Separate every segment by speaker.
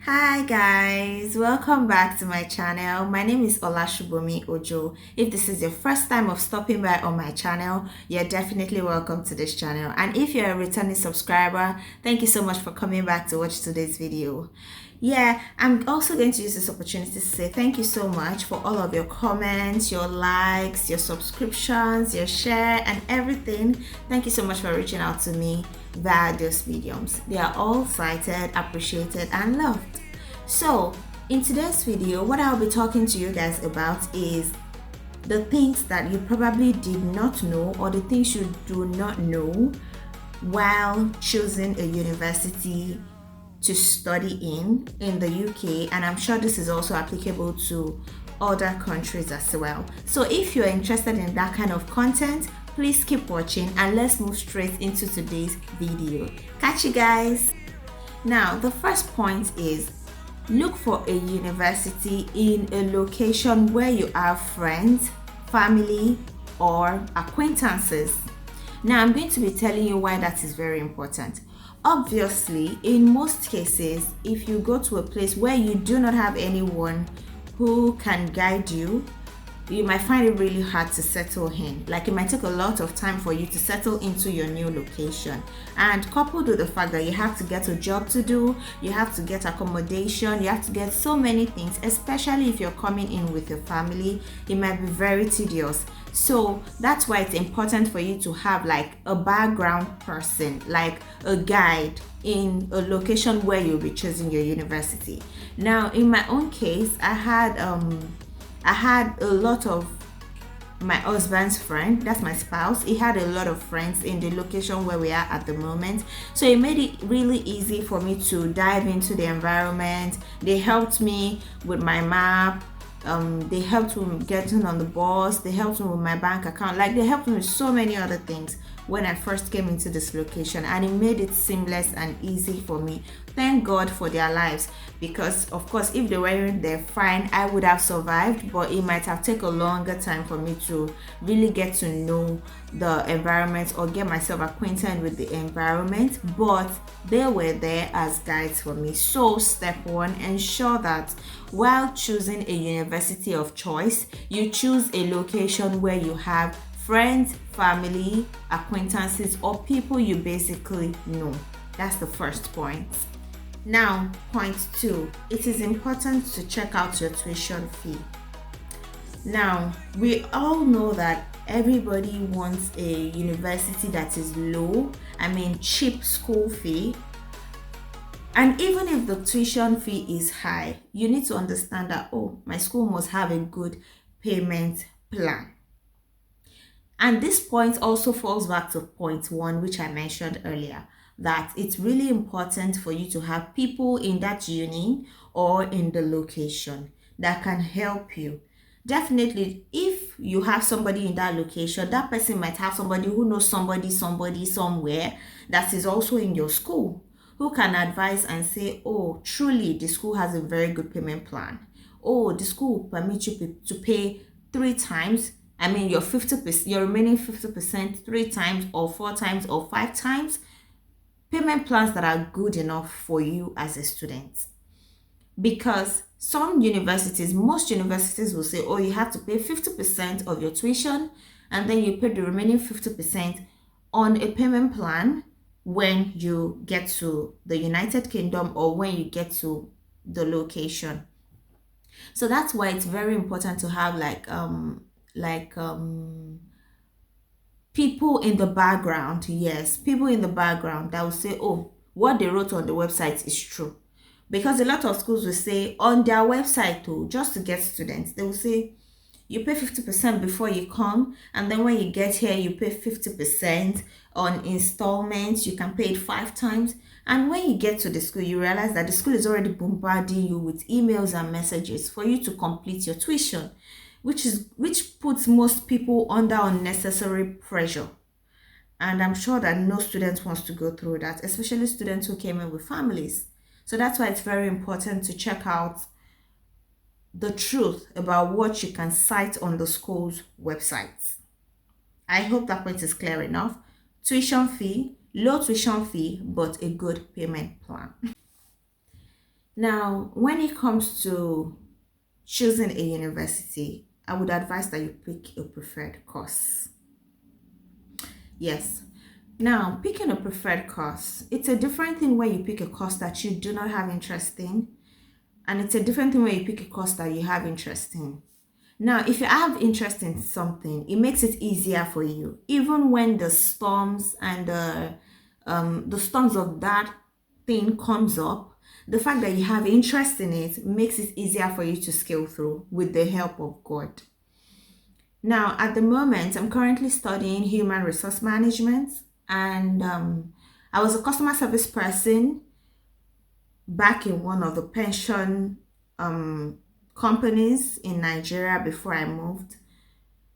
Speaker 1: Hi guys, welcome back to my channel. My name is Olashubomi Ojo. If this is your first time of stopping by on my channel, you're definitely welcome to this channel. And if you're a returning subscriber, thank you so much for coming back to watch today's video. Yeah, I'm also going to use this opportunity to say thank you so much for all of your comments, your likes, your subscriptions, your share, and everything. Thank you so much for reaching out to me via those mediums. They are all cited, appreciated, and loved. So, in today's video, what I'll be talking to you guys about is the things that you probably did not know or the things you do not know while choosing a university to study in the UK, and I'm sure this is also applicable to other countries as well. So if you're interested in that kind of content, please keep watching and let's move straight into today's video. Catch you guys. Now, the first point is look for a university in a location where you have friends, family, or acquaintances. Now, I'm going to be telling you why that is very important. Obviously, in most cases, if you go to a place where you do not have anyone who can guide you, you might find it really hard to settle in. Like, it might take a lot of time for you to settle into your new location. And coupled with the fact that you have to get a job to do, you have to get accommodation, you have to get so many things, especially if you're coming in with your family, it might be very tedious. So that's why it's important for you to have like a background person, like a guide in a location where you'll be choosing your university. Now, in my own case, I had a lot of my husband's friend, that's my spouse. He had a lot of friends in the location where we are at the moment, so it made it really easy for me to dive into the environment. They helped me with my map. They helped me with getting on the bus. They helped me with my bank account. Like, they helped me with so many other things when I first came into this location, and it made it seamless and easy for me. Thank God for their lives, because of course if they weren't there, fine, I would have survived, but it might have taken a longer time for me to really get to know the environment or get myself acquainted with the environment, but they were there as guides for me. So step one, ensure that while choosing a university of choice, you choose a location where you have friends, family, acquaintances, or people you basically know. That's the first point. Now, point two, it is important to check out your tuition fee. Now, we all know that everybody wants a university that is low, cheap school fee. And even if the tuition fee is high, you need to understand that, oh, my school must have a good payment plan. And this point also falls back to point one, which I mentioned earlier, that it's really important for you to have people in that uni or in the location that can help you. Definitely, if you have somebody in that location, that person might have somebody who knows somebody somewhere that is also in your school, who can advise and say, oh, truly, the school has a very good payment plan. Oh, the school will permit you to pay 3 times. Your 50%, your remaining 50% 3 times or 4 times or 5 times. Payment plans that are good enough for you as a student. Because most universities will say, oh, you have to pay 50% of your tuition and then you pay the remaining 50% on a payment plan when you get to the United Kingdom or when you get to the location. So that's why it's very important to have people in the background. Yes, people in the background that will say, oh, what they wrote on the website is true. Because a lot of schools will say on their website too, just to get students, they will say you pay 50% before you come, and then when you get here you pay 50% on installments. You can pay it 5 times, and when you get to the school you realize that the school is already bombarding you with emails and messages for you to complete your tuition, which puts most people under unnecessary pressure. And I'm sure that no student wants to go through that, especially students who came in with families. So that's why it's very important to check out the truth about what you can cite on the school's websites. I hope that point is clear enough. Tuition fee, low tuition fee, but a good payment plan. Now, when it comes to choosing a university, I would advise that you pick a preferred course. Yes. Now, picking a preferred course, it's a different thing when you pick a course that you do not have interest in, and it's a different thing when you pick a course that you have interest in. Now, if you have interest in something, it makes it easier for you, even when the storms and the storms of that thing comes up. The fact that you have interest in it makes it easier for you to scale through with the help of God. Now, at the moment, I'm currently studying human resource management, and I was a customer service person back in one of the pension companies in Nigeria before I moved.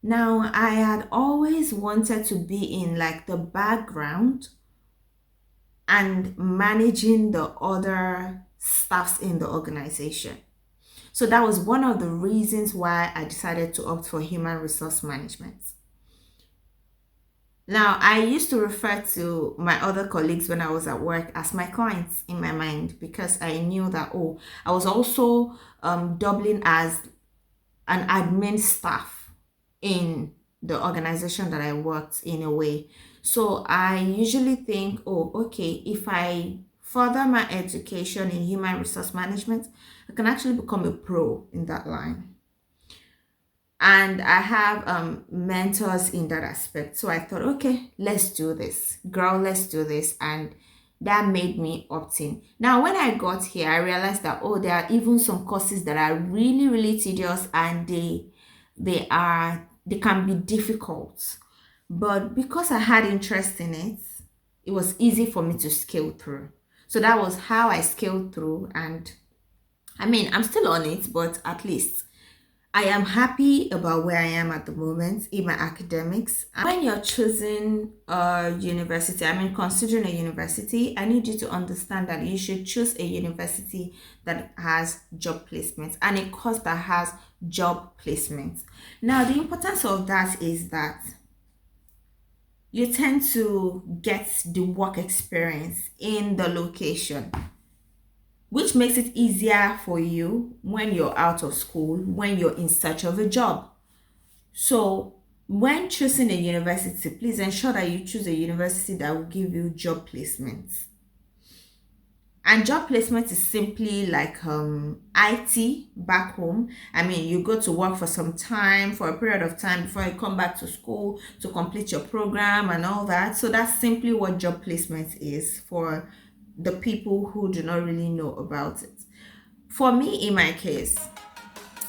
Speaker 1: Now, I had always wanted to be in like the background and managing the other staffs in the organization. So that was one of the reasons why I decided to opt for human resource management. Now, I used to refer to my other colleagues when I was at work as my clients in my mind, because I knew that, oh, I was also doubling as an admin staff in the organization that I worked in a way. So I usually think, oh, okay, if I further my education in human resource management, I can actually become a pro in that line. And I have mentors in that aspect. So I thought, okay, let's do this. Girl, let's do this. And that made me opt in. Now, when I got here, I realized that, oh, there are even some courses that are really, really tedious, and they can be difficult. But because I had interest in it, it was easy for me to scale through. So that was how I scaled through. And I mean, I'm still on it, but at least I am happy about where I am at the moment in my academics. And when you're choosing a university, I mean, considering a university, I need you to understand that you should choose a university that has job placements and a course that has job placements. Now, the importance of that is that you tend to get the work experience in the location, which makes it easier for you when you're out of school, when you're in search of a job. So when choosing a university, please ensure that you choose a university that will give you job placements. And job placement is simply like IT back home. I mean, you go to work for some time, for a period of time before you come back to school to complete your program and all that. So that's simply what job placement is for the people who do not really know about it. For me, in my case,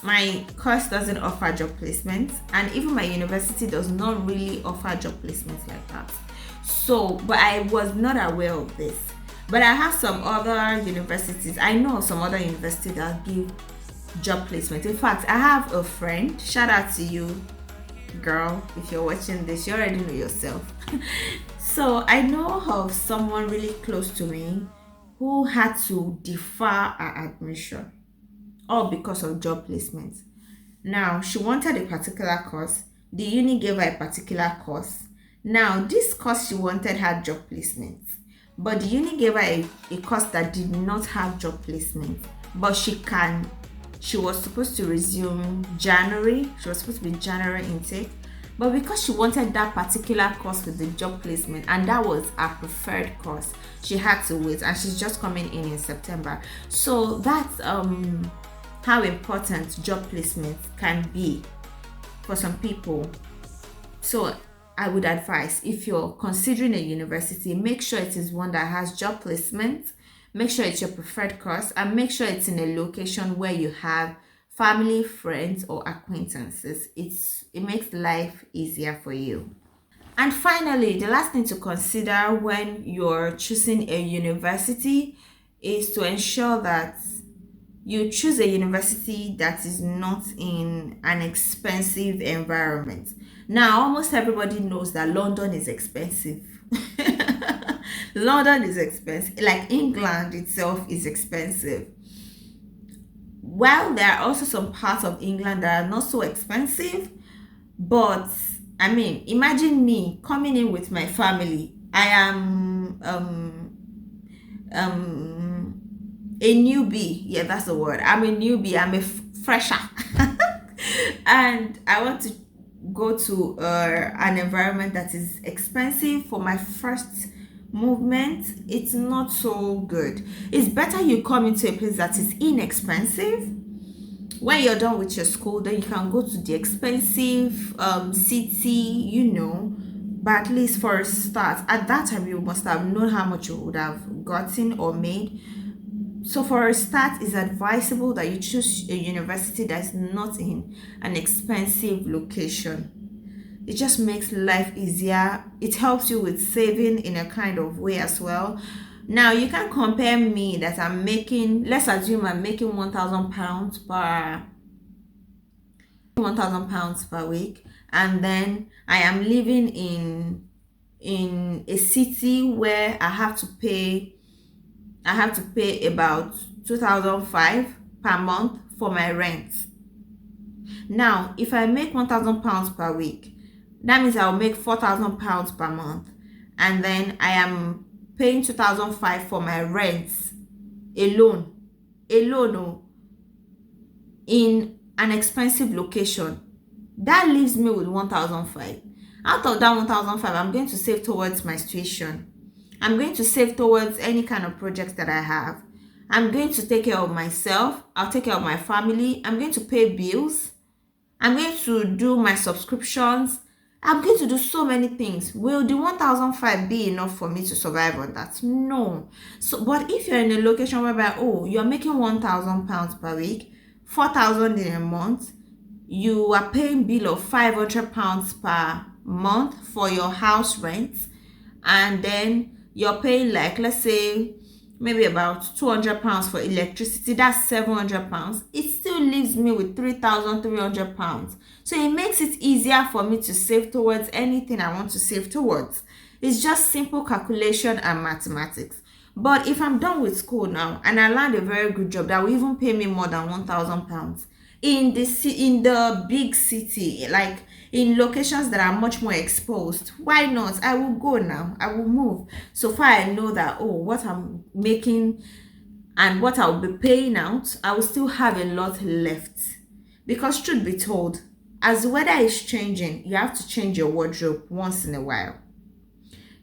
Speaker 1: my course doesn't offer job placements, and even my university does not really offer job placements like that. So, but I was not aware of this. But I have some other universities. I know some other universities that give job placement. In fact, I have a friend. Shout out to you, girl. If you're watching this, you already know yourself. So I know of someone really close to me who had to defer her admission, all because of job placement. Now, she wanted a particular course. The uni gave her a particular course. Now, this course she wanted had job placement, but the uni gave her a course that did not have job placement. But she was supposed to resume January. She was supposed to be January intake. But because she wanted that particular course with the job placement, and that was her preferred course, she had to wait, and she's just coming in September. So that's how important job placement can be for some people. So I would advise, if you're considering a university, make sure it is one that has job placement, make sure it's your preferred course, and make sure it's in a location where you have family, friends, or acquaintances. It makes life easier for you. And finally, the last thing to consider when you're choosing a university is to ensure that you choose a university that is not in an expensive environment. Now, almost everybody knows that London is expensive. London is expensive. Like England itself is expensive. While there are also some parts of England that are not so expensive, but I mean, imagine me coming in with my family. I am a newbie. Yeah, that's the word. I'm a newbie. I'm a fresher. And I want to go to an environment that is expensive for my first movement. It's not so good. It's better you come into a place that is inexpensive. When you're done with your school, then you can go to the expensive city, you know. But at least for a start, at that time you must have known how much you would have gotten or made. So for a start, it's advisable that you choose a university that's not in an expensive location. It just makes life easier. It helps you with saving in a kind of way as well. Now you can compare me that I'm making, let's assume I'm making £1,000 per week, and then I am living in a city where I have to pay about 2,500 per month for my rent. Now, if I make £1,000 per week, that means I'll make £4,000 per month, and then I am paying 2,500 for my rent alone, in an expensive location. That leaves me with 1,500. Out of that 1,500, I'm going to save towards my tuition. I'm going to save towards any kind of projects that I have. I'm going to take care of myself. I'll take care of my family. I'm going to pay bills. I'm going to do my subscriptions. I'm going to do so many things. Will the 1,500 be enough for me to survive on that? No. So, but if you're in a location whereby, oh, you're making £1,000 per week, 4,000 in a month, you are paying bill of £500 per month for your house rent, and then you're paying, like, let's say maybe about £200 for electricity, that's £700. It still leaves me with £3,300. So it makes it easier for me to save towards anything I want to save towards. It's just simple calculation and mathematics. But if I'm done with school now and I land a very good job that will even pay me more than £1,000 in the big city, like in locations that are much more exposed, why not? I will go now. I will move. So far I know that, oh, what I'm making and what I'll be paying out, I will still have a lot left. Because truth be told, as the weather is changing, you have to change your wardrobe once in a while.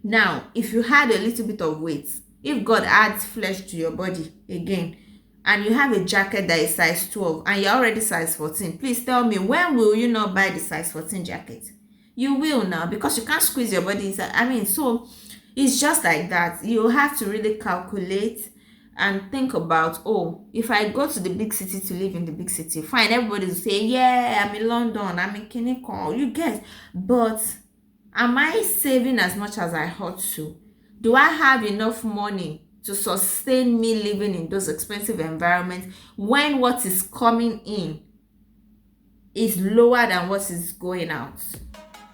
Speaker 1: Now, if you had a little bit of weight, if God adds flesh to your body again, and you have a jacket that is size 12 and you're already size 14, please tell me, when will you not buy the size 14 jacket? You will now, because you can't squeeze your body inside. I mean, so it's just like that. You have to really calculate and think about, oh, if I go to the big city to live in the big city, fine, everybody will say, yeah, I'm in London, I'm in Kiniko, you get. But am I saving as much as I ought to? Do I have enough money to sustain me living in those expensive environments when what is coming in is lower than what is going out?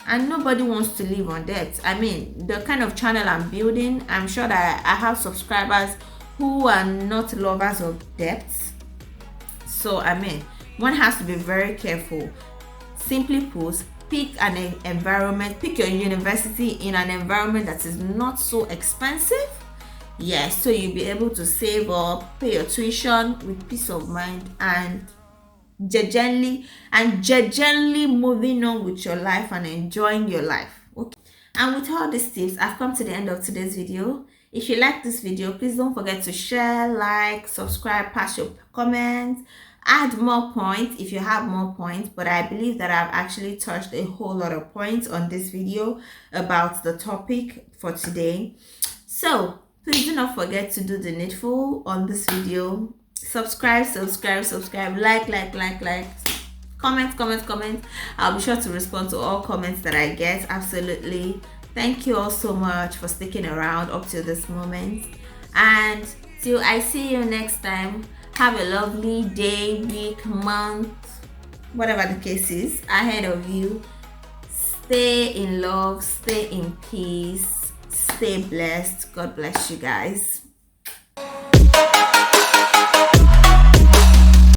Speaker 1: And nobody wants to live on debt. I mean, the kind of channel I'm building, I'm sure that I have subscribers who are not lovers of debt. So, I mean, one has to be very careful. Simply put, pick an environment, pick your university in an environment that is not so expensive. Yes, so you'll be able to save up, pay your tuition with peace of mind, and gently moving on with your life and enjoying your life. Okay. And with all these tips, I've come to the end of today's video. If you like this video, please don't forget to share, like, subscribe, pass your comments, add more points if you have more points. But I believe that I've actually touched a whole lot of points on this video about the topic for today. So please do not forget to do the needful on this video. Subscribe, like, comment. I'll be sure to respond to all comments that I get. Absolutely. Thank you all so much for sticking around up to this moment. And till I see you next time, have a lovely day, week, month, whatever the case is ahead of you. Stay in love, stay in peace, stay blessed. God bless you guys.